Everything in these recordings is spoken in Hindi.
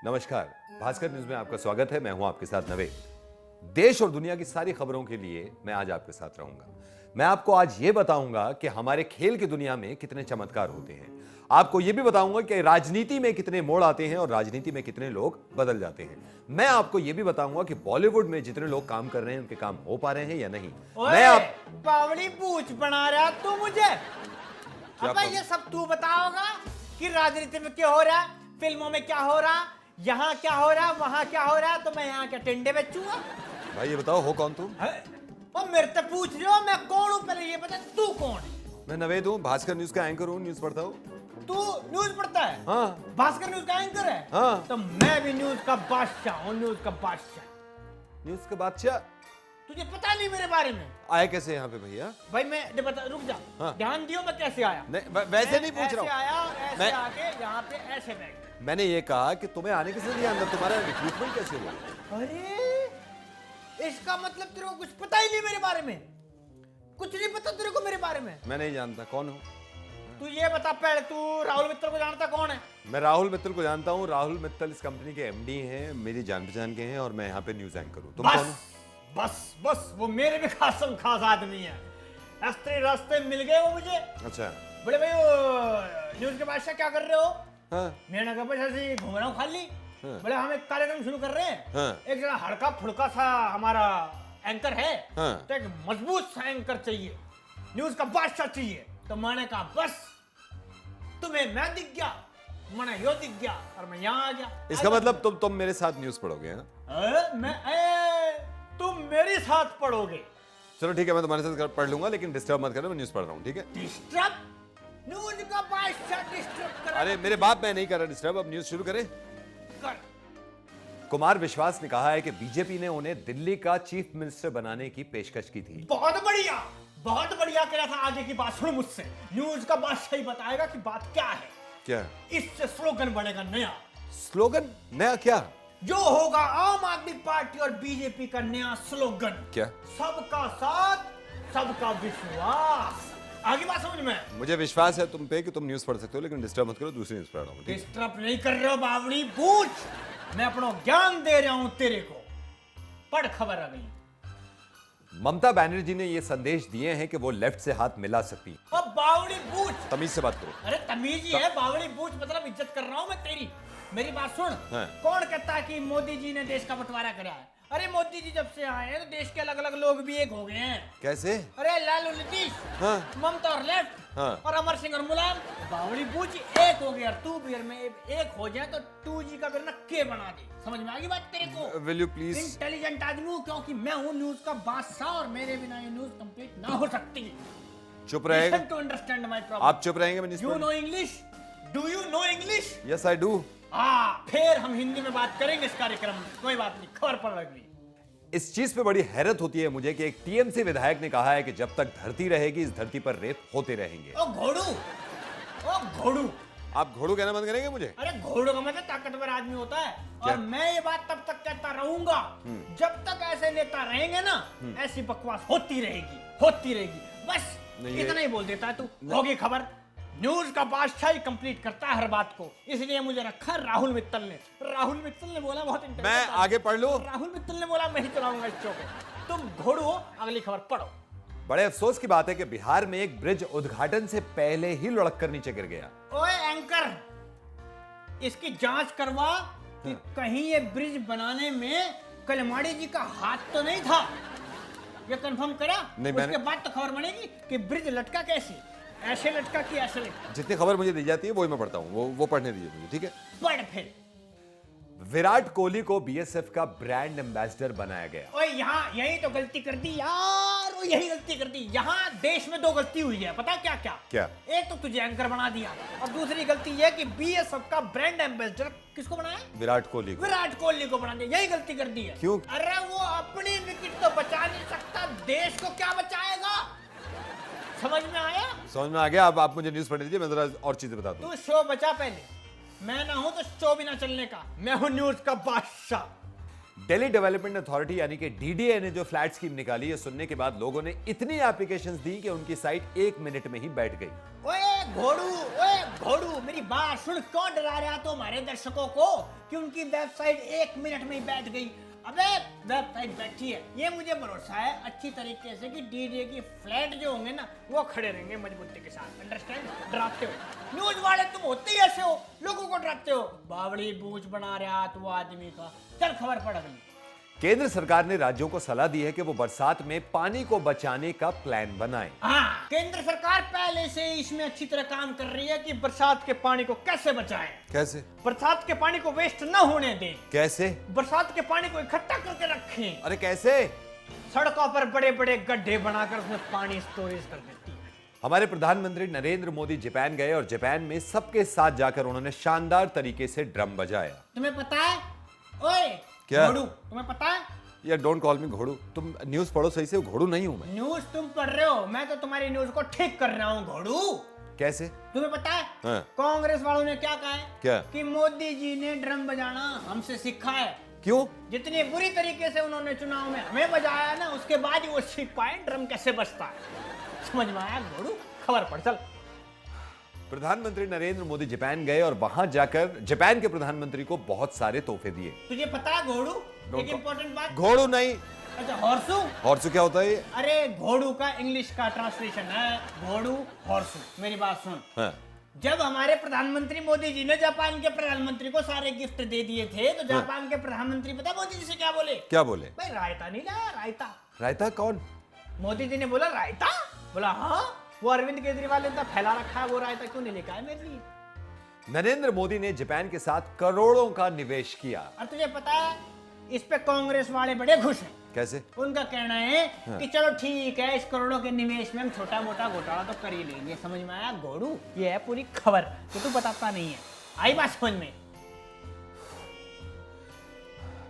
नमस्कार, भास्कर न्यूज में आपका स्वागत है। मैं हूं आपके साथ नवेद। देश और दुनिया की सारी खबरों के लिए मैं आज आपके साथ रहूंगा। मैं आपको आज ये बताऊंगा कि हमारे खेल की दुनिया में कितने चमत्कार होते हैं। आपको ये भी बताऊंगा कि राजनीति में कितने मोड़ आते हैं और राजनीति में कितने लोग बदल जाते हैं। मैं आपको ये भी बताऊंगा कि बॉलीवुड में जितने लोग काम कर रहे हैं उनके काम हो पा रहे हैं या नहीं। पावड़ी पूछ बना रहा तू मुझे। अबे ये सब तू बताओगा कि राजनीति में क्या हो रहा है, फिल्मों में क्या हो रहा, यहाँ क्या हो रहा, वहाँ क्या हो रहा, तो मैं यहाँ क्या टेंडे बेचूंगा? भाई ये बताओ, हो कौन तुम? और मेरे से पूछ रहे हो मैं कौन हूँ, पहले ये बता तू कौन है? मैं नवेद हूँ, भास्कर न्यूज का एंकर हूँ, न्यूज पढ़ता हूँ। तू न्यूज पढ़ता है? हाँ। भास्कर न्यूज का एंकर है? हाँ। तो मैं भी न्यूज का बादशाह हूँ, न्यूज का बादशाह। न्यूज का बादशाह? तुझे पता नहीं मेरे बारे में? आए कैसे यहाँ पे भैया? भाई मैं बता, रुक जा। हाँ। ध्यान दियो मैं कैसे आया। नहीं, वैसे नहीं पूछ रहा हूँ। ऐसे आया और ऐसे मैं- आके यहाँ पे ऐसे बैठ। मैंने ये कहा कि तुम्हें आने किसने दिया अंदर, तुम्हारा रिक्रूटमेंट कैसे हुआ? अरे इसका मतलब तेरे को कुछ पता ही नहीं मेरे बारे में। कुछ नहीं पता तेरे को मेरे बारे में। मैं नहीं जानता कौन हो। तू ये बता पहले, तू राहुल मित्तल को जानता कौन है? मैं राहुल मित्तल को जानता हूँ। राहुल मित्तल इस कंपनी के एमडी हैं, मेरी जान पहचान के हैं, और मैं यहाँ पे न्यूज एंकर हूँ। तुम कौन हो? बस वो मेरे भी खासम खास आदमी है। रास्ते रास्ते मिल गए वो मुझे। अच्छा। बोले भाई वो न्यूज के बादशाह क्या कर रहे हो? हाँ। मैंने कहा बस ऐसे ही घूम रहा हूँ खाली। हाँ। बोले हम एक कार्यक्रम शुरू कर रहे हैं। हाँ। एक जरा हड़का फुड़का सा हमारा एंकर है। हाँ। तो एक मजबूत सा एंकर चाहिए, न्यूज का बादशाह चाहिए। तो मैंने कहा बस तुम्हें मैं दिख गया, मैंने यो दिख गया और मैं यहाँ आ गया। इसका मतलब तुम मेरे साथ न्यूज पढ़ोगे? हाँ? तुम मेरे साथ पढ़ोगे? चलो ठीक है, मैं तुम्हारे साथ पढ़ लूंगा, लेकिन डिस्टर्ब मत करना, मैं न्यूज पढ़ रहा हूँ, ठीक है? डिस्टर्ब? न्यूज का बादशाह डिस्टर्ब कर? अरे मेरे बाप, मैं नहीं कर रहा डिस्टर्ब। अब न्यूज शुरू करें। कर। कुमार विश्वास ने कहा है कि बीजेपी ने उन्हें दिल्ली का चीफ मिनिस्टर बनाने की पेशकश की थी। बहुत बढ़िया कह रहा था। आगे की बात सुन मुझसे। न्यूज का बादशाह ही बताएगा कि बात क्या है। क्या इससे स्लोगन बनेगा नया। स्लोगन? नया क्या? जो होगा आम आदमी पार्टी और बीजेपी का नया स्लोगन। क्या? सबका साथ, सबका विश्वास। आगे बात समझ में? मुझे विश्वास है तुम पे कि तुम न्यूज पढ़ सकते हो, लेकिन डिस्टर्ब मत करो, दूसरी न्यूज पढ़ रहा हूँ, ठीक है? डिस्टर्ब नहीं कर रहे हो बावड़ी पूछ। मैं अपना ज्ञान दे रहा हूं तेरे को। पढ़ खबर अगली। ममता बनर्जी ने ये संदेश दिए हैं कि वो लेफ्ट से हाथ मिला सकती है। अब बावड़ी पूछ। तमीज से बात करो। अरे तमीज ही है, बावड़ी पूछ मतलब इज्जत कर रहा हूं मैं तेरी। मेरी बात सुन। हाँ। कौन कहता है कि मोदी जी ने देश का बंटवारा करा है? अरे मोदी जी जब से आए हैं तो देश के अलग अलग लोग भी एक हो गए हैं। कैसे? अरे लालू नीतीश, हाँ। ममता और लेफ्ट, हाँ। और अमर सिंह और मुलायम। बावड़ी पूछ एक हो गया, तू भी और मैं एक हो जाए तो 2G का बिना के बना दे। समझ में आ गई बात तेरे को? Will you please? इंटेलिजेंट आदमी हूं क्योंकि मैं हूं न्यूज का बादशाह और मेरे बिना ये न्यूज कंप्लीट ना हो सकती। चुप रहेगा? Listen to understand my problem. आप चुप रहेंगे? मैं न्यूज You पढ़- know English? Do you know English? Yes, I do. फिर हम हिंदी में बात करेंगे इस कार्यक्रम में। कोई बात नहीं, खबर पड़ रही। इस चीज पे बड़ी हैरत होती है मुझे कि एक टीएमसी विधायक ने कहा है कि जब तक धरती रहेगी इस धरती पर रेप होते रहेंगे। ओ घोड़ू। आप घोड़ू कहना बंद करेंगे मुझे? अरे घोड़ों का मतलब ताकतवर आदमी होता है। क्या? और मैं ये बात तब तक कहता रहूंगा जब तक ऐसे नेता रहेंगे ना, ऐसी बकवास होती रहेगी। बस नहीं, इतना ही बोल देता है तू। होगी खबर। न्यूज का बादशाह ही कंप्लीट करता है हर बात को, इसलिए मुझे रखा राहुल मित्तल ने बोला बहुत इंटरेस्टिंग। मैं आगे पढ़ लूं? राहुल मित्तल ने बोला मैं ही चलाऊंगा इस शो को। तुम घोड़ू हो। अगली खबर पढ़ो। बड़े अफसोस की बात है कि बिहार में एक ब्रिज उद्घाटन से पहले ही लुढ़क कर नीचे गिर गया। ओए एंकर, इसकी जांच करवा कि कहीं ये ब्रिज बनाने में कलमाड़ी जी का हाथ तो नहीं था। ये कंफर्म करा? नहीं, उसके बाद तो खबर बनेगी कि ब्रिज लटका कैसे, ऐसे लटका कि ऐसे लटका। जितनी खबर मुझे दी जाती है वही मैं पढ़ता हूँ, वो पढ़ने दीजिए मुझे, ठीक है? पढ़ फिर। विराट कोहली को बीएसएफ का ब्रांड एम्बेसडर बनाया गया। ओए यहाँ यही तो गलती कर दी यार, वो यही गलती कर दी। यहाँ देश में 2 गलती हुई है, पता क्या क्या? क्या? एक तो तुझे एंकर बना दिया और दूसरी गलती यह कि बीएसएफ का ब्रांड एम्बेसडर किसको बनाया? विराट कोहली को बना दिया। यही गलती कर दी है। क्यों? अरे वो अपनी विकेट तो बचा नहीं सकता, देश को क्या बचाएगा? समझ में आया? समझ में आ गया। अब आप मुझे न्यूज पढ़ लीजिए, मैं जरा और चीजें बता दूं। तू शो बचा पहले। मैं ना हूं तो शो भी ना चलने का। मैं हूं न्यूज का बादशाह। दिल्ली डेवलपमेंट अथॉरिटी यानी कि डीडीए ने जो फ्लैट स्कीम निकाली है, सुनने के बाद लोगों ने इतनी एप्लीकेशंस दी कि उनकी साइट 1 मिनट में ही बैठ गई। ओए घोड़ू मेरी बात सुन, क्यों डरा रहा तो हमारे दर्शकों को कि उनकी वेबसाइट 1 मिनट में ही बैठ गई। अबे वेबसाइट बैठी है, ये मुझे भरोसा है अच्छी तरीके से कि डीजे की फ्लैट जो होंगे ना वो खड़े रहेंगे मजबूती के साथ। अंडरस्टैंड? डराते हो न्यूज वाले, तुम होते ही ऐसे हो, लोगों को डराते हो। बावड़ी बूझ बना रहा तो आदमी का। चल खबर पढ़ गई। केंद्र सरकार ने राज्यों को सलाह दी है कि वो बरसात में पानी को बचाने का प्लान बनाएं। हाँ, केंद्र सरकार पहले से इसमें अच्छी तरह काम कर रही है कि बरसात के पानी को कैसे बचाएं। कैसे? बरसात के पानी को वेस्ट न होने दें। कैसे? बरसात के पानी को इकट्ठा करके रखें। अरे कैसे? सड़कों पर बड़े बड़े गड्ढे बनाकर उसमें पानी स्टोरेज कर देती है। हमारे प्रधानमंत्री नरेंद्र मोदी जापान गए और जापान में सबके साथ जाकर उन्होंने शानदार तरीके से ड्रम बजाया। तुम्हें पता है? ओए क्या? घोड़ू, तुम्हें पता है? यार डोंट कॉल मी घोड़ू, तुम न्यूज पढ़ो सही से, घोड़ू नहीं हूं मैं। न्यूज तुम पढ़ रहे हो, मैं तो तुम्हारी न्यूज को ठीक कर रहा हूँ घोड़ू। कैसे? तुम्हें पता है? हाँ। कांग्रेस वालों ने क्या कहा है? क्या? कि मोदी जी ने ड्रम बजाना हमसे सीखा है। क्यों? जितनी बुरी तरीके से उन्होंने चुनाव में हमें बजाया ना, उसके बाद ही वो सीख पाए ड्रम कैसे बजता है। समझ में आया घोड़ू? खबर पढ़ चल। प्रधानमंत्री नरेंद्र मोदी जापान गए और वहां जाकर जापान के प्रधानमंत्री को बहुत सारे तोहफे दिए। तुझे पता है घोड़ू एक इंपॉर्टेंट बात? घोड़ू नहीं। अच्छा हॉर्सू? हॉर्सू क्या होता है ये? अरे घोड़ू का इंग्लिश का ट्रांसलेशन है घोड़ू हॉर्सू। मेरी बात सुन। हाँ। जब हमारे प्रधानमंत्री मोदी जी ने जापान के प्रधानमंत्री को सारे गिफ्ट दे दिए थे तो जापान के प्रधानमंत्री पता मोदी जी से क्या बोले? क्या बोले? भाई रायता नहीं लाया, रायता। रायता कौन? मोदी जी ने बोला रायता। बोला हाँ, वो अरविंद केजरीवाल ने फैला रखा है, वो रायता क्यों नहीं लेकर आए मेरे लिए? नरेंद्र मोदी ने जापान के साथ करोड़ों का निवेश किया। और तुझे पता है इस पे कांग्रेस वाले बड़े खुश हैं। कैसे? उनका कहना है कि चलो ठीक है, इस करोड़ों के निवेश में हम छोटा मोटा घोटाला तो कर ही लेंगे। समझ में आया घोड़ू? ये है पूरी खबर, तो तू बताता नहीं है। आई बात समझ में?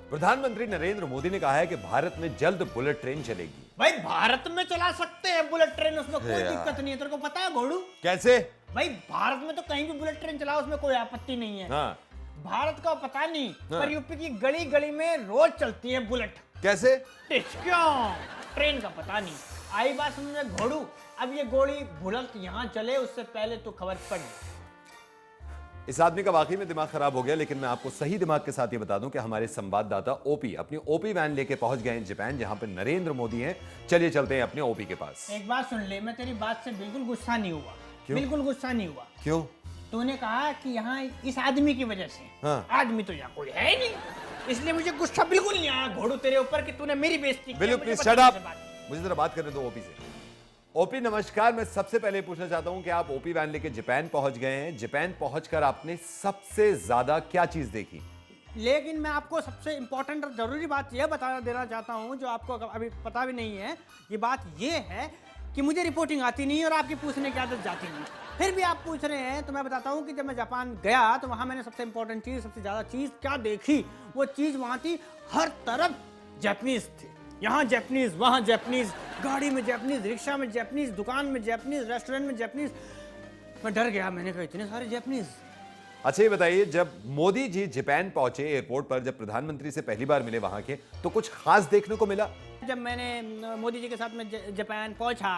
प्रधानमंत्री नरेंद्र मोदी ने कहा है कि भारत में जल्द बुलेट ट्रेन चलेगी। भाई भारत में चला सकते हैं बुलेट ट्रेन, उसमें कोई यार। दिक्कत नहीं है। तेरे को पता है घोड़ू? कैसे? भाई भारत में तो कहीं भी बुलेट ट्रेन चलाओ, उसमें कोई आपत्ति नहीं है। हाँ। भारत का पता नहीं, हाँ। पर यूपी की गली गली में रोज चलती है बुलेट। कैसे? क्यों? ट्रेन का पता नहीं। आई बात समझ में घोड़ू? अब ये गोली बुलेट यहाँ चले उससे पहले तो खबर पड़। इस आदमी का वाकई में दिमाग खराब हो गया, लेकिन मैं आपको सही दिमाग के साथ ये बता दूं कि हमारे संवाददाता ओपी अपनी ओपी वैन लेके पहुंच गए हैं जापान, जहां पर नरेंद्र मोदी हैं। चलिए चलते हैं अपने ओपी के पास। एक बात सुन ले, मैं तेरी बात से बिल्कुल गुस्सा नहीं हुआ। क्यों? बिल्कुल गुस्सा नहीं हुआ। क्यों? तूने कहा कि यहाँ इस आदमी की वजह से। हाँ। आदमी तो यहाँ कोई है ही नहीं, इसलिए मुझे गुस्सा बिल्कुल नहीं आया घोड़ू तेरे ऊपर कि तूने मेरी बेइज्जती की। बिल्कुल, प्लीज शट अप। मुझे जरा बात करने दो ओपी से। ओपी नमस्कार, मैं सबसे पहले पूछना चाहता हूं कि आप ओपी वैन लेके जापान पहुंच गए हैं। जापान पहुंचकर आपने सबसे ज्यादा क्या चीज देखी? लेकिन मैं आपको सबसे इंपॉर्टेंट और जरूरी बात यह बता देना चाहता हूं जो आपको अभी पता भी नहीं है। ये बात ये है कि मुझे रिपोर्टिंग आती नहीं और आपकी पूछने की आदत जाती नहीं। फिर भी आप पूछ रहे हैं तो मैं बताता हूं कि जब मैं जापान गया तो वहां मैंने सबसे इंपॉर्टेंट चीज, सबसे ज्यादा चीज क्या देखी, वो चीज वहां थी हर तरफ जापानीज थे। यहाँ जापानीज, वहाँ जापानीज, गाड़ी में जापानीज, रिक्शा में जापानीज, दुकान में जापानीज, रेस्टोरेंट में जापानीज। मैं डर गया, मैंने कहा इतने सारे जापानीज। अच्छा ये बताइए, जब मोदी जी जापान पहुंचे एयरपोर्ट पर, जब प्रधानमंत्री से पहली बार मिले वहां के, तो कुछ खास देखने को मिला? जब मैंने मोदी जी के साथ में जापान पहुंचा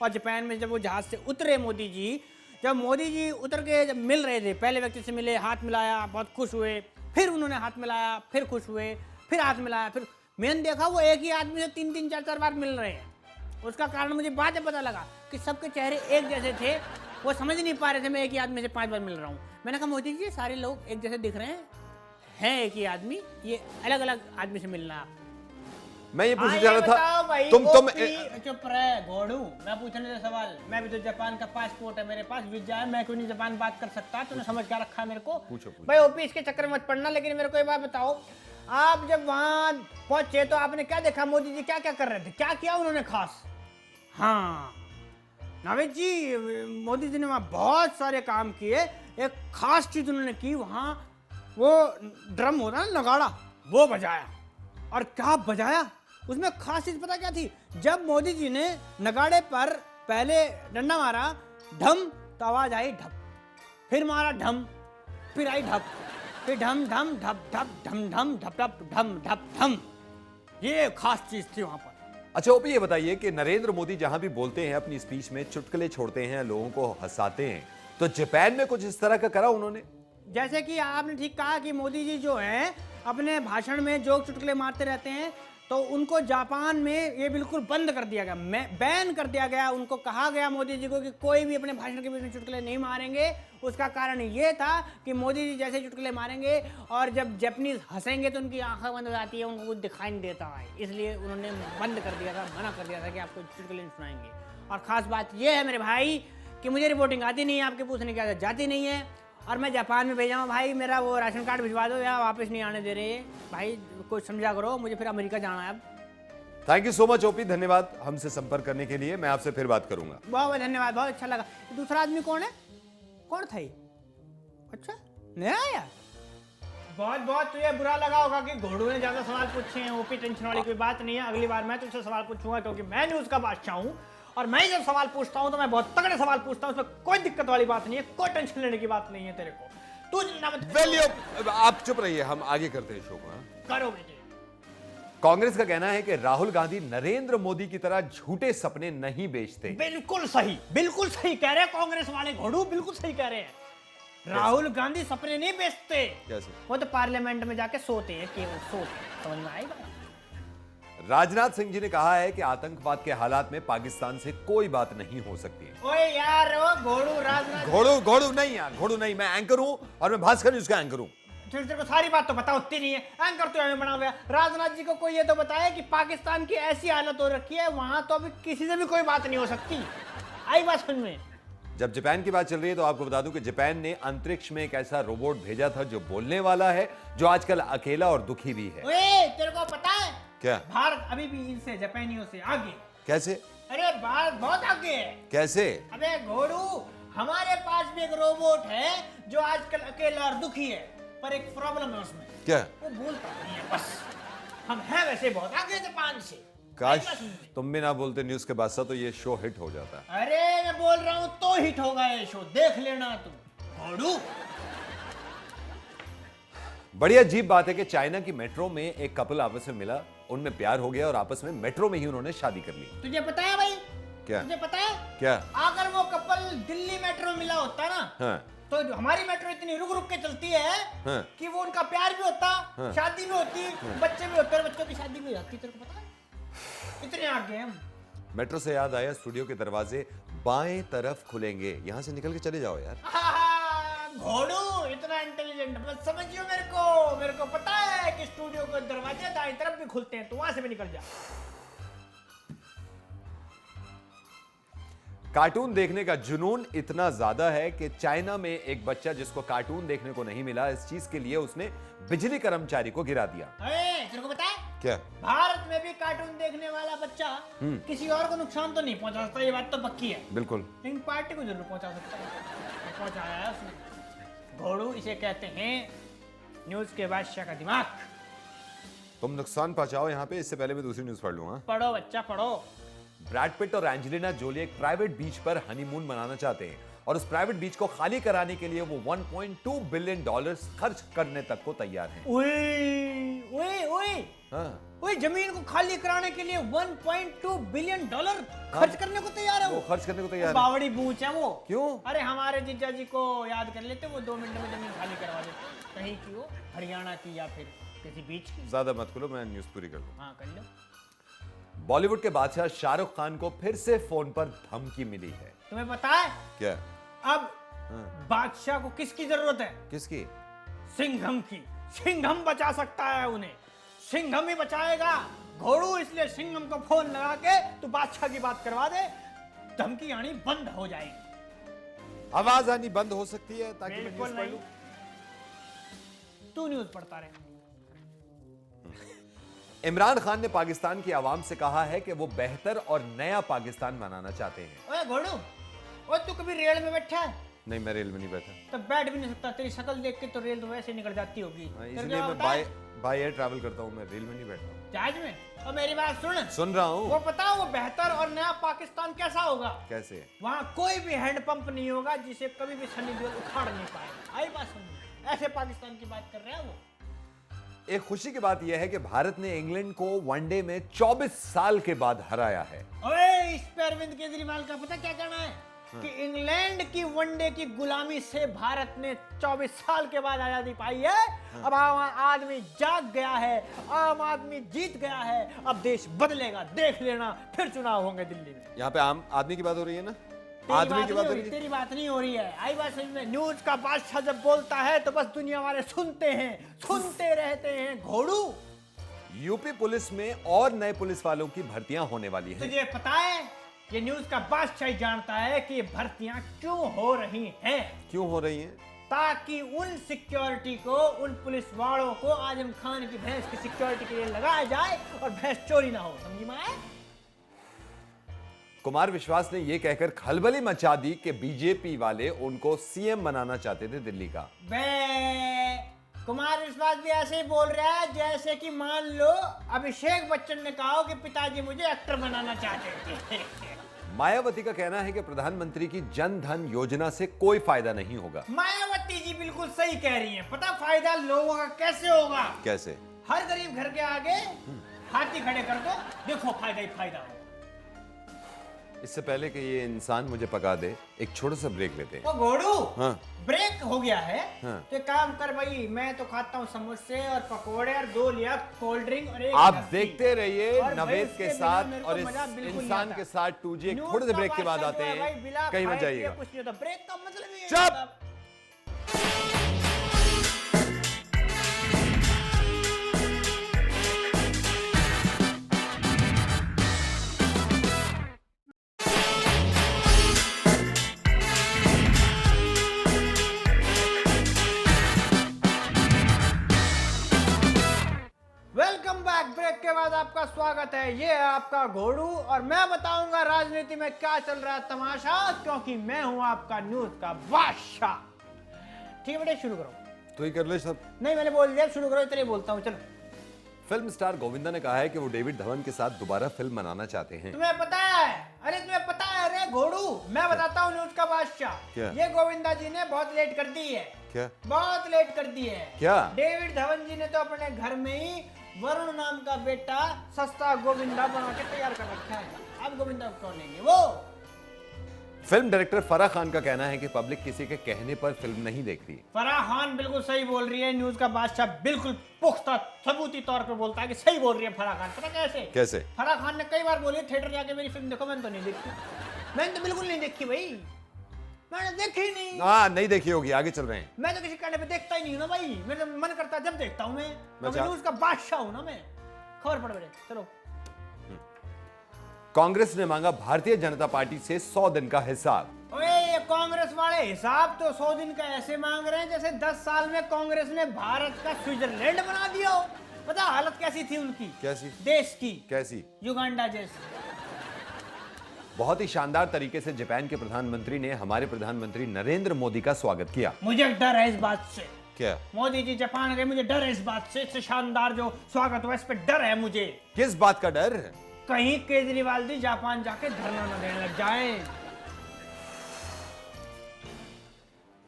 और जापान में जब वो जहाज से उतरे मोदी जी, जब मोदी जी उतर के जब मिल रहे थे, पहले व्यक्ति से मिले, हाथ मिलाया, बहुत खुश हुए, फिर उन्होंने हाथ मिलाया, फिर खुश हुए, फिर हाथ मिलाया, फिर मैंने देखा वो एक ही आदमी से 3-3, 4-4 बार मिल रहे हैं। उसका कारण मुझे बाद में पता लगा कि सबके चेहरे एक जैसे थे, वो समझ नहीं पा रहे थे मैं एक ही आदमी से 5 बार मिल रहा हूँ। मैंने कहा मोदी जी सारे लोग एक जैसे दिख रहे हैं एक ही आदमी, ये अलग अलग आदमी से मिलना आप। मैं ये पूछना चाह रहा था, भाई, तुम चुप रहे घोड़ू, मैं पूछने दे सवाल। मैं भी तो जापान का पासपोर्ट है मेरे पास, वीजा है, मैं क्यों नहीं जापान बात कर सकता? तूने समझ क्या रखा है मेरे को? पूछो। भाई ओपी इसके चक्कर में मत पड़ना। लेकिन मेरे को एक बात बताओ, आप जब वहां पहुंचे तो आपने क्या देखा? मोदी जी क्या क्या कर रहे थे, क्या किया उन्होंने खास? हाँ नावेद जी, मोदी जी ने वहां बहुत सारे काम किए। एक खास चीज उन्होंने की, वहां वो ड्रम होता है नगाड़ा, वो बजाया। और क्या बजाया उसमें? खास चीज पता क्या थी? जब मोदी जी ने नगाड़े पर पहले डंडा मारा, ढम, तो आवाज आई ढप, फिर मारा ढम, फिर आई ढप, फिर ढम ढम ढप ढप ढम ढम ढप ढप ढम ढप ढम। ये खास चीज थी वहां पर। अच्छा ओपी ये बताइए कि नरेंद्र मोदी जहां भी बोलते हैं अपनी स्पीच में चुटकुले छोड़ते हैं, लोगों को हंसाते हैं, तो जापान में कुछ इस तरह का करा उन्होंने। जैसे कि आपने ठीक कहा कि मोदी जी जो है अपने भाषण में जोक चुटकुले मारते रहते हैं, तो उनको जापान में ये बिल्कुल बंद कर दिया गया, बैन कर दिया गया। उनको कहा गया मोदी जी को कि कोई भी अपने भाषण के बीच में चुटकुले नहीं मारेंगे। उसका कारण ये था कि मोदी जी जैसे चुटकुले मारेंगे और जब जापानीज हंसेंगे तो उनकी आंखें बंद हो जाती है, उनको कुछ दिखाई नहीं देता है, इसलिए उन्होंने बंद कर दिया था, मना कर दिया था कि आपको चुटकुले नहीं सुनाएंगे। और ख़ास बात यह है मेरे भाई कि मुझे रिपोर्टिंग आती नहीं है, आपके पूछने की आदत जाती नहीं है, और मैं जापान में भेजा हूँ भाई, मेरा वो राशन कार्ड भिजवा दो या वापस नहीं आने दे रहे भाई, कुछ समझा करो, मुझे फिर अमेरिका जाना है अब। Thank you so much OP, धन्यवाद हमसे संपर्क करने के लिए। मैं आपसे फिर बात करूंगा। बहुत बहुत धन्यवाद, बहुत अच्छा लगा। दूसरा आदमी कौन है, कौन था ये? अच्छा नया आया। बहुत बहुत तुझे बुरा लगा होगा कि घोड़ू ने ज्यादा सवाल पूछे हैं। ओपी टेंशन वाली कोई बात नहीं है, अगली बार मैं तुझसे सवाल पूछूंगा क्योंकि मैं न्यूज का बादशाह हूँ और मैं जब सवाल पूछता हूँ तो मैं बहुत तगड़े सवाल पूछता हूँ, उसमें कोई दिक्कत वाली बात नहीं है, कोई टेंशन लेने की बात नहीं है तेरे को। तू आप चुप रहिए, हम आगे करते हैं शो को। करो बेटे। कांग्रेस का कहना है कि राहुल गांधी नरेंद्र मोदी की तरह झूठे सपने नहीं बेचते। बिल्कुल सही कह रहे हैं कांग्रेस वाले घोड़ू, बिल्कुल सही कह रहे हैं। राहुल गांधी सपने नहीं बेचते। कैसे? वो तो पार्लियामेंट में जाके सोते हैं, केवल सोते। समझ में आएगा? राजनाथ सिंह जी ने कहा है कि आतंकवाद के हालात में पाकिस्तान से कोई बात नहीं हो सकती। ओए यार वो घोड़ू राजनाथ, घोड़ू नहीं यार, घोड़ू नहीं, मैं एंकर हूं और मैं भास्कर न्यूज का एंकर हूं। तेरे को सारी बात तो पता होती नहीं है, एंकर तो हमें बना हुआ है। राजनाथ जी को कोई ये तो बताया कि पाकिस्तान की ऐसी हालत हो रखी है वहां तो अभी किसी से भी कोई बात नहीं हो सकती। आई बात समझ में? जब जापान की बात चल रही है तो आपको बता दूं कि जापान ने अंतरिक्ष में एक ऐसा रोबोट भेजा था जो बोलने वाला है, जो आजकल अकेला और दुखी भी है। ओए तेरे को पता है क्या? भारत अभी भी इनसे जापानियों से आगे। कैसे? अरे भारत बहुत आगे है। कैसे? अबे घोड़ू, हमारे पास भी एक रोबोट है जो आजकल अकेला और दुखी है, पर एक प्रॉब्लम है उसमें। क्या? वो बोलता नहीं है बस। हम हैं वैसे बहुत आगे जापान से। काश तुम भी ना बोलते न्यूज के बादशाह, तो ये शो हिट हो जाता। अरे मैं बोल रहा हूं तो हिट होगा ये शो, देख लेना तुम घोड़ू। बड़ी अजीब बात है कि चाइना की मेट्रो में एक कपल आपस में मिला, उनमें प्यार हो गया और आपस में मेट्रो में ही उन्होंने शादी कर ली। तुझे पता है भाई? क्या? तुझे पता है क्या? अगर वो कपल दिल्ली मेट्रो मिला होता ना, हाँ। तो हमारी मेट्रो इतनी रुक रुक के चलती है हाँ। कि वो उनका प्यार भी होता, हाँ। शादी भी होती, बच्चे भी होते, बच्चों की शादी भी हो जाती। तेरे को पता है? इतने आगे हम। मेट्रो से याद आया, स्टूडियो के दरवाजे बाएं तरफ खुलेंगे, यहां से निकल के चले जाओ यार। घोड़ू इतना इंटेलिजेंट मत समझियो मेरे को पता है कि स्टूडियो के दरवाजे दाएं तरफ भी खुलते हैं, तो वहां से भी निकल जा। कार्टून देखने का जुनून इतना ज्यादा है कि चाइना में एक बच्चा जिसको कार्टून देखने को नहीं मिला, इस चीज के लिए उसने बिजली कर्मचारी को गिरा दिया। तेरे को पता है क्या? भारत में भी कार्टून देखने वाला बच्चा किसी और को नुकसान तो नहीं पहुंचा सकता, ये बात तो पक्की है। बिल्कुल। लेकिन पार्टी को जरूर पहुंचा सकता है, पहुंचाया है उसने। घोड़ू इसे कहते हैं न्यूज के बादशाह का दिमाग। तुम नुकसान पहुंचाओ यहाँ पे, इससे पहले मैं दूसरी न्यूज पढ़ लूंगा। पढ़ो बच्चा पढ़ो। ब्रैड पिट और एंजेलिना जोली एक प्राइवेट बीच पर हनीमून मनाना चाहते हैं और उस प्राइवेट बीच को खाली कराने के लिए वो $1.2 बिलियन खर्च करने तक को तैयार हैं। ओए जमीन को खाली कराने के लिए $1.2 बिलियन खर्च करने को तैयार है वो खर्च करने को तैयार है। बावड़ी बूच है वो। क्यों? अरे हमारे जीजा जी को याद कर लेते, वो 2 मिनट में जमीन खाली करवा देते। कहीं की हो, हरियाणा की या फिर किसी बीच की। ज्यादा मत करो, मैं न्यूज पूरी कर लूं। हाँ कर लो। बॉलीवुड के बादशाह शाहरुख खान को फिर से फोन पर धमकी मिली है। तुम्हें पता है क्या? अब बादशाह को किसकी जरूरत है? किसकी? सिंघम की। सिंघम बचा सकता है उन्हें, सिंघम ही बचाएगा घोड़ू। इसलिए सिंघम को फोन लगा के तू बादशाह की बात करवा दे, धमकी आनी बंद हो जाएगी। आवाज आनी बंद हो सकती है ताकि मैं बिल्कुल न्यूज़ पढ़ नहीं, लूं। तू न्यूज पढ़ता रहे। इमरान खान ने पाकिस्तान की आवाम से कहा है कि वो बेहतर और नया पाकिस्तान बनाना चाहते हैं। ओए घोड़ू, ओए तू कभी रेल में बैठा है? नहीं, मैं रेल में नहीं बैठा। तो बैठ भी नहीं सकता, तेरी शक्ल देख के तो रेल तो वैसे निकल जाती होगी। इसलिए मैं बाय एयर ट्रैवल करता हूँ, मैं रेल में नहीं बैठता। जहाज में? और मेरी बात सुन रहा हूँ। वो पता है वो बेहतर और नया पाकिस्तान कैसा होगा? कैसे? वहाँ कोई भी हैंडपंप नहीं होगा जिसे कभी भी सनी देओल उखाड़ नहीं पाएगा। आई बात समझ? ऐसे पाकिस्तान की बात कर रहा है वो। एक खुशी की बात यह है कि भारत ने इंग्लैंड को वनडे में 24 साल के बाद हराया है। ओए इस पे अरविंद केजरीवाल का पता क्या कहना है? कि इंग्लैंड की वनडे की गुलामी से भारत ने 24 साल के बाद आजादी पाई है। अब आम आदमी जाग गया है, आम आदमी जीत गया है, अब देश बदलेगा, देख लेना, फिर चुनाव होंगे दिल्ली में। यहाँ पे आम आदमी की बात हो रही है ना, आदमी की बात हो रही है। तेरी बात नहीं हो रही है। आई बात समझ में? न्यूज का बादशाह जब बोलता है तो बस दुनिया वाले सुनते हैं, सुनते रहते हैं। घोड़ू, यूपी पुलिस में और नए पुलिस वालों की भर्तियां होने वाली हैं। तुझे पता है ये न्यूज का बादशाह ही जानता है कि ये भर्तियां क्यों हो रही हैं? क्यों हो रही हैं? ताकि उन सिक्योरिटी को, उन पुलिस वालों को आजम खान की भैंस की सिक्योरिटी के लिए लगाया जाए और भैंस चोरी ना हो। समझी माए? कुमार विश्वास ने यह कहकर खलबली मचा दी कि बीजेपी वाले उनको सीएम बनाना चाहते थे दिल्ली का। बे कुमार विश्वास भी ऐसे ही बोल रहा है जैसे कि मान लो अभिषेक बच्चन ने कहा हो कि पिताजी मुझे एक्टर बनाना चाहते थे। मायावती का कहना है कि प्रधानमंत्री की जन धन योजना से कोई फायदा नहीं होगा। मायावती जी बिल्कुल सही कह रही हैं। पता फायदा लोगों का कैसे होगा? कैसे? हर गरीब घर के आगे हाथी खड़े कर दो, देखो फायदा ही फायदा हो। इससे पहले कि ये इंसान मुझे पका दे, एक छोटा सा ब्रेक लेते हैं। ओ घोड़ू, हाँ। ब्रेक हो गया है। हाँ। तो एक काम कर भाई, मैं तो खाता हूँ समोसे और पकोड़े और 2 लिया कोल्ड ड्रिंक और एक आप लस्सी। देखते रहिए और भाई नवेद इसके के बिना साथ मेरे को और इस मजा बिल्कुल नहीं इंसान आता। के साथ टूजी। एक न्यूज़ थोड़े से का ब्रेक के बाद बादशाह आते जो है भाई, हैं, बिना कहीं मत खाए पिए जाइएगा। कुछ नहीं होता। ब्रेक का मतलब ये चुप! होता। Welcome back. ब्रेक के बाद आपका स्वागत है। ये है आपका घोड़ू और मैं बताऊंगा राजनीति में क्या चल रहा है तमाशा, क्योंकि मैं हूं आपका न्यूज का बादशाह। ठीक है बेटे, शुरू करो। तो ही कर ले सब। नहीं, मैंने बोल दिया शुरू करो, इतने बोलता हूं। चलो। फिल्म स्टार गोविंदा ने कहा है कि वो डेविड धवन के साथ दोबारा फिल्म बनाना चाहते हैं। तुम्हें पता है? अरे तुम्हें पता है? अरे घोड़ू, मैं बताता हूँ न्यूज का बादशाह। क्या? ये गोविंदा जी ने बहुत लेट कर दी है। क्या? बहुत लेट कर दी है। क्या? डेविड धवन जी ने तो अपने घर में ही वरुण नाम का बेटा सस्ता गोविंदा बना के तैयार कर रखा है। अब गोविंदा को कौन लेंगे? वो फिल्म डायरेक्टर फराह खान का कहना है कि पब्लिक किसी के कहने पर फिल्म नहीं देखती। फराह खान बिल्कुल सही बोल रही है। न्यूज का बादशाह बिल्कुल पुख्ता सबूती तौर पे बोलता है कि सही बोल रही है फराह खान। पता कैसे? कैसे? फराह खान ने कई बार बोली थिएटर जाके मेरी फिल्म देखो। मैंने तो नहीं देखी। मैंने तो बिल्कुल नहीं देखी भाई, मैंने देखी नहीं। हाँ, नहीं देखी होगी। आगे चल रहे हैं। मैं तो किसी कहने पे देखता ही नहीं हूँ ना भाई। मेरा मन करता है जब देखता हूँ मैं अच्छा। न्यूज का बादशाह हूँ ना मैं। खबर पड़ मेरे। चलो। कांग्रेस ने मांगा भारतीय जनता पार्टी से 100 दिन का हिसाब। ओए ये कांग्रेस वाले हिसाब तो 100 दिन का ऐसे मांग रहे हैं जैसे 10 साल में कांग्रेस ने भारत का स्विट्जरलैंड बना दिया हो। पता हालत कैसी थी उनकी? कैसी? देश की कैसी? युगांडा जैसी। बहुत ही शानदार तरीके से जापान के प्रधानमंत्री ने हमारे प्रधानमंत्री नरेंद्र मोदी का स्वागत किया। मुझे डर है इस बात से। क्या? मोदी जी जापान गए, मुझे डर है इस बात से। इससे शानदार जो स्वागत हुआ इस पे डर है मुझे। किस बात का डर? कहीं केजरीवाल जी जापान जाके धरना न देने लग जाए।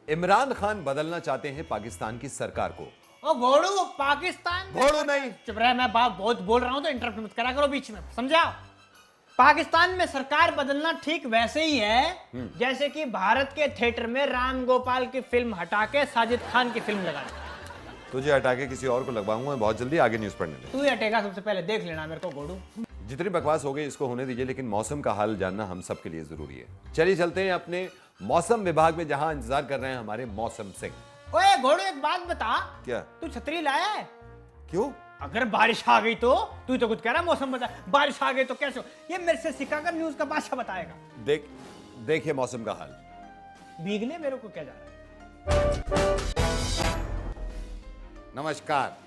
इमरान खान बदलना चाहते हैं पाकिस्तान की सरकार को। ओ घोड़ू, पाकिस्तान घोड़ू नहीं। चुप रह, मैं बात बहुत बोल रहा हूं तो इंटरप्ट मत करा करो बीच में, समझा? पाकिस्तान में सरकार बदलना ठीक वैसे ही है जैसे कि भारत के थिएटर में राम गोपाल की फिल्म हटा के साजिद खान की फिल्म लगा दी। तुझे हटा के किसी और को लगवाऊंगा बहुत जल्दी। आगे न्यूज पढ़ने दे। तू ही हटेगा सबसे पहले, देख लेना मेरे को घोड़ू। जितनी बकवास हो गई इसको होने दीजिए, लेकिन मौसम का हाल जानना हम सबके लिए जरूरी है। चलिए चलते हैं अपने मौसम विभाग में, जहां इंतजार कर रहे हैं हमारे मौसम सिंह। ओए घोड़ू, एक बात बता। क्या? तू छतरी लाया है? क्यों? अगर बारिश आ गई तो? तू तो कुछ कह रहा है मौसम बता। बारिश आ गई तो कैसे हो? ये मेरे से सिखाकर न्यूज का बादशाह बताएगा। देखिए मौसम का हाल। भीगने मेरे को क्या जा रहा है? नमस्कार।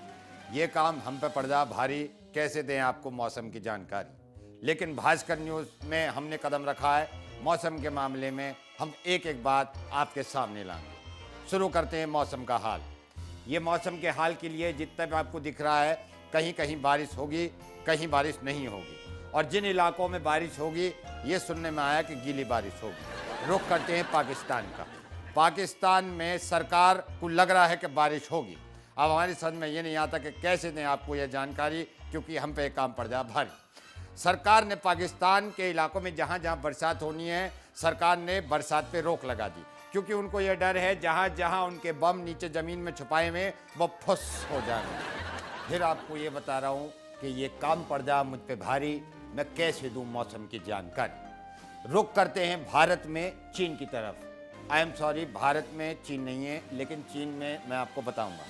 ये काम हम पे पड़ जा भारी, कैसे दें आपको मौसम की जानकारी। लेकिन भास्कर न्यूज़ में हमने कदम रखा है मौसम के मामले में हम एक एक बात आपके सामने लाएंगे। शुरू करते हैं मौसम का हाल। ये मौसम के हाल के लिए जितना भी आपको दिख रहा है, कहीं कहीं बारिश होगी, कहीं बारिश नहीं होगी। और जिन इलाकों में बारिश होगी ये सुनने में आया कि गीली बारिश होगी। रुख करते हैं पाकिस्तान का। पाकिस्तान में सरकार को लग रहा है कि बारिश होगी। अब हमारी समझ में ये नहीं आता कि कैसे दें आपको यह जानकारी, क्योंकि हम पे एक काम पड़ जाए भारी। सरकार ने पाकिस्तान के इलाकों में जहाँ जहाँ बरसात होनी है, सरकार ने बरसात पे रोक लगा दी, क्योंकि उनको यह डर है जहां जहां उनके बम नीचे जमीन में छुपाए हुए वो फुस हो जाएंगे। फिर आपको ये बता रहा हूं कि ये काम पड़ जा मुझ पे भारी, मैं कैसे दूं मौसम की जानकारी। रुक करते हैं भारत में चीन की तरफ। आई एम सॉरी, भारत में चीन नहीं है, लेकिन चीन में मैं आपको बताऊंगा।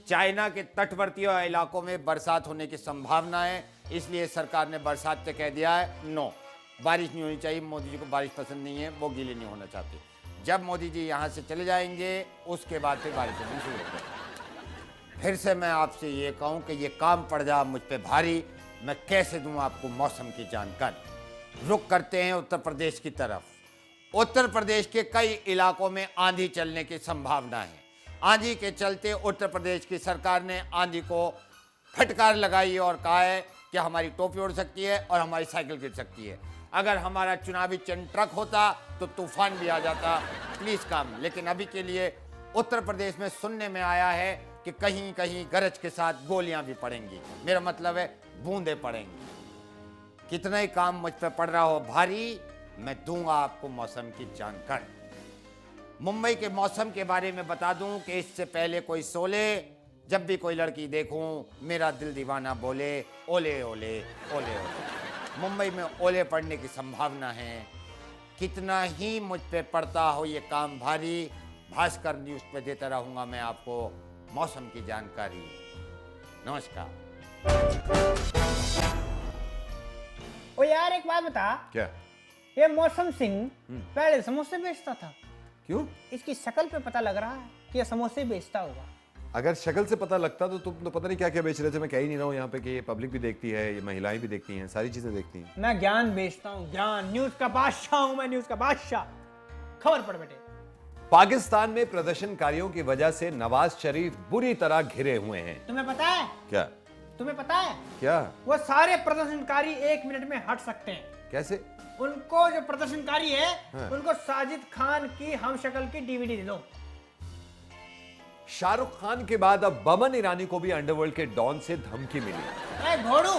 चाइना के तटवर्ती इलाकों में बरसात होने की संभावना है, इसलिए सरकार ने बरसात से कह दिया है नो, बारिश नहीं होनी चाहिए। मोदी जी को बारिश पसंद नहीं है, वो गीले नहीं होना चाहते। जब मोदी जी यहाँ से चले जाएंगे उसके बाद फिर बारिश होनी शुरू हो जाएगी। फिर से मैं आपसे ये कहूँ कि ये काम पड़ जा मुझ पे भारी, मैं कैसे दूँ आपको मौसम की जानकारी। रुक करते हैं उत्तर प्रदेश की तरफ। उत्तर प्रदेश के कई इलाकों में आंधी चलने की संभावना है। आंधी के चलते उत्तर प्रदेश की सरकार ने आंधी को फटकार लगाई और कहा है कि हमारी टोपी उड़ सकती है और हमारी साइकिल गिर सकती है। अगर हमारा चुनावी चिन्ह ट्रक होता तो तूफान भी आ जाता, प्लीज काम। लेकिन अभी के लिए उत्तर प्रदेश में सुनने में आया है कि कहीं कहीं गरज के साथ गोलियां भी पड़ेंगी। मेरा मतलब है बूंदें पड़ेंगी। कितना ही काम मुझ पर पड़ रहा हो भारी, मैं दूंगा आपको मौसम की जानकारी। मुंबई के मौसम के बारे में बता दूं कि इससे पहले कोई सोले, जब भी कोई लड़की देखूं मेरा दिल दीवाना बोले ओले ओले ओले ओले। मुंबई में ओले पड़ने की संभावना है। कितना ही मुझ पे पड़ता हो ये काम भारी, भास्कर न्यूज़ पे देता रहूंगा मैं आपको मौसम की जानकारी। नमस्कार। ओ यार एक बात बता, क्या? ये मौसम सिंह पहले समोसे बेचता था। क्यों? इसकी शक्ल पे पता लग रहा है कि ये समोसे बेचता होगा। अगर शक्ल से पता लगता तो तुम तो पता नहीं क्या क्या बेच रहे थे। मैं कह ही नहीं रहा हूँ यहाँ पे कि ये पब्लिक भी देखती है, ये महिलाएं भी देखती हैं, सारी चीजें देखती हैं। मैं ज्ञान बेचता हूँ, ज्ञान। न्यूज का बादशाह हूँ मैं, न्यूज का बादशाह। खबर पढ़ बेटे। पाकिस्तान में प्रदर्शनकारियों की वजह से नवाज शरीफ बुरी तरह घिरे हुए हैं। तुम्हें पता है? क्या? तुम्हें पता है? क्या? वो सारे प्रदर्शनकारी 1 मिनट में हट सकते हैं। कैसे? उनको जो प्रदर्शनकारी है, हाँ। उनको साजिद खान की हम शक्ल की डीवीडी दे दो। शाहरुख खान के बाद अब बमन ईरानी को भी अंडरवर्ल्ड के डॉन से धमकी मिली। ए घोड़ू,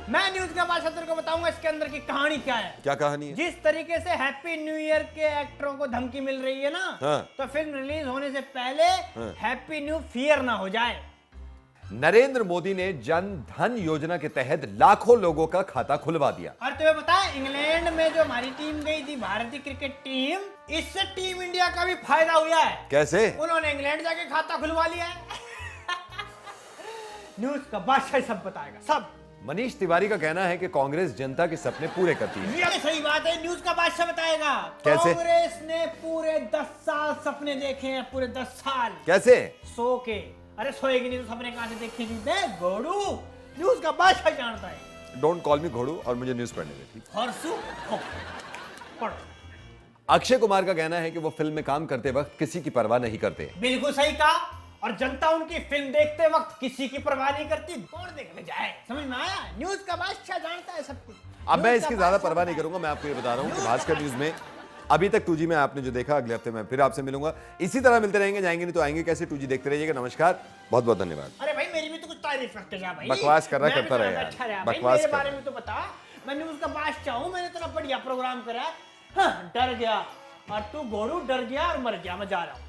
मैं न्यूज का बादशाह तेरे को बताऊंगा इसके अंदर की कहानी क्या है। क्या कहानी है? जिस तरीके से हैप्पी न्यू ईयर के एक्टरों को धमकी मिल रही है ना, हाँ। तो फिल्म रिलीज होने से पहले हाँ। हैप्पी न्यू फियर ना हो जाए। नरेंद्र मोदी ने जन धन योजना के तहत लाखों लोगों का खाता खुलवा दिया। और तुम्हें पता है इंग्लैंड में जो हमारी टीम गई थी, भारतीय क्रिकेट टीम, इससे टीम इंडिया का भी फायदा हुआ है। कैसे? उन्होंने इंग्लैंड जाके खाता खुलवा लिया है। न्यूज का बादशाह सब बताएगा, सब। मनीष तिवारी का कहना है कि कांग्रेस जनता के सपने पूरे करती है। ये सही बात है, न्यूज का बादशाह बताएगा। कैसे? कांग्रेस ने पूरे 10 साल सपने देखे हैं, पूरे 10 साल। कैसे? सो के। अरे सोएगी नहीं तो सपने कहां से देखेगी? घोड़ू, न्यूज का बादशाह जानता है। डोंट कॉल मी घोड़ू और मुझे न्यूज पढ़ने दे। हर्षू, पढ़ो। अक्षय कुमार का कहना है कि वो फिल्म में काम करते वक्त किसी की परवाह नहीं करते। बिल्कुल सही कहा। और जनता उनकी फिल्म देखते वक्त किसी की परवाह नहीं करती। कौन देखने जाए? समझ में आया? न्यूज का बादशाह जानता है सब कुछ। अब मैं न्यूज़ इसकी का ज्यादा बादशाह परवाह नहीं बताएगा। करूंगा। मैं आपको ये बता रहा हूँ कि भास्कर न्यूज में अभी तक 2G में आपने जो देखा, अगले हफ्ते मैं फिर आपसे मिलूंगा। इसी तरह मिलते रहेंगे, जाएंगे नहीं तो आएंगे कैसे। 2G देखते रहिएगा। नमस्कार, बहुत बहुत धन्यवाद। अरे भाई मेरी भी तो कुछ तारीफ करते जा भाई। बकवास कर रहा है, मैं भी करता थोड़ा रहे यार। अच्छा रहा भाई, बकवास मेरे कर बारे रहा में तो बता। मैं न्यूज का बादशाह हूँ, मैंने इतना बढ़िया प्रोग्राम करा। हाँ, डर गया और तू घोड़ू डर गया और मर गया। मैं जा रहा हूँ।